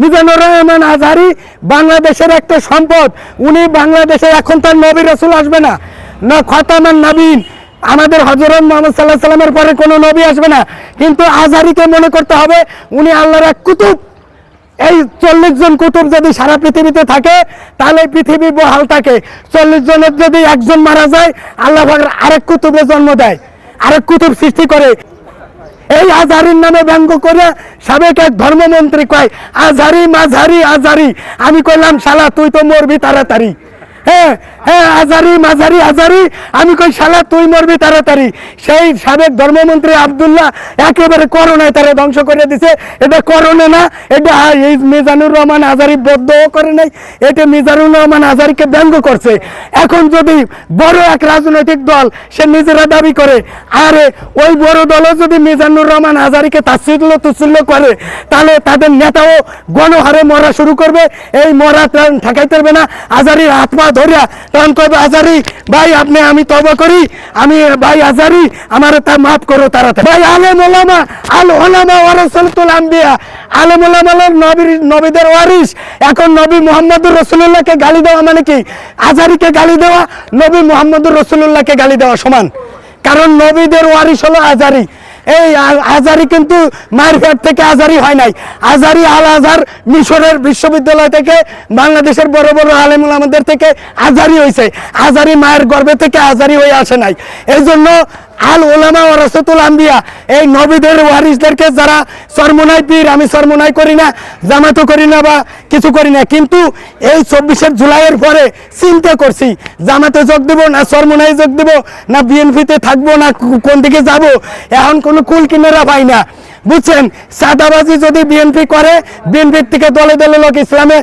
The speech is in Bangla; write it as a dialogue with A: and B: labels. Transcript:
A: মিজানুর রহমান আজহারি বাংলাদেশের একটা সম্পদ। উনি বাংলাদেশে এখন তার নবী রাসূল আসবে না, না খতামান নবীন, আমাদের হযরত মুহাম্মদ সাল্লাল্লাহু আলাইহি সাল্লামের পরে কোনো নবী আসবে না। কিন্তু আজহারিকে মনে করতে হবে উনি আল্লাহর এক কুতুব। এই 40 জন কুতুব যদি সারা পৃথিবীতে থাকে তাহলে পৃথিবী বহাল থাকে। 40 জনের যদি একজন মারা যায় আল্লাহ পাক আরেক কুতুবের জন্ম দেয়, আরেক কুতুব সৃষ্টি করে। এই আজহারির নামে ব্যঙ্গ করে সাবেক এক ধর্মমন্ত্রী কয় আজহারি মাঝহারি আজহারি। আমি কইলাম শালা তুই তো মরবি তাড়াতাড়ি। হ্যাঁ হ্যাঁ, আজহারি মাঝহারি আজহারি। আমি কই শালা তুই মরবি তাড়াতাড়ি। সেই সাবেক ধর্মমন্ত্রী আব্দুল্লাহ একেবারে করোনায় তারা ধ্বংস করে দিছে। এটা করোনা না, এটা এই মিজানুর রহমান আজহারি বদ্ধও করে নাই, এটা মিজানুর রহমান আজহারিকে ব্যঙ্গ করছে। এখন যদি বড় এক রাজনৈতিক দল সে নিজেরা দাবি করে, আরে ওই বড় দলও যদি মিজানুর রহমান আজহারিকে তুচ্ছিল্য করে তাহলে তাদের নেতাও গণহারে মরা শুরু করবে। এই মরা ঠেকাইতে পারবে না। আজহারির হাত পা ধরিয়া তখন কবে আজহারি ভাই আপনি আমি তওবা করি, আমি ভাই আজহারি আমার তা মাফ করো তাড়াতাড়ি। ভাই আলেম ওলামা আল ওলামা ওয়ারাসাতুল আম্বিয়া, আলেম ওলামা নবীদের ওয়ারিস। এখন নবী মুহাম্মদুর রাসূলুল্লাহকে গালি দেওয়া মানে কি আজহারিকে গালি দেওয়া নবী মুহাম্মদুর রাসূলুল্লাহকে গালি দেওয়া সমান। কারণ নবীদের ওয়ারিস হলো আজহারি। এই আজহারি কিন্তু মায়ের পেট থেকে আজহারি হয় নাই। আজহারি আল আজহার মিশরের বিশ্ববিদ্যালয় থেকে বাংলাদেশের বড় বড় আলেম ওলামাদের থেকে আজহারি হয়েছে। আজহারি মায়ের গর্ভে থেকে আজহারি হয়ে আসে নাই। এই জন্য আল ওলামা ওয়ারাসাতুল আম্বিয়া, এই নবীদের ওয়ারিসদেরকে যারা চরমোনাই পীর, আমি চরমোনাই করি না, জামাতও করি না বা কিছু করি না, কিন্তু এই 24শে জুলাইয়ের পরে চিন্তা করছি জামাতে যোগ দেব না চরমোনাই যোগ দেব না বিএনপিতে থাকবো না কোন দিকে যাব। এখন কোনো কুল কিনারা পাই না, বুঝছেন। চাঁদাবাজি যদি বিএনপি করে, বিএনপির থেকে দলে দলে লোক ইসলামে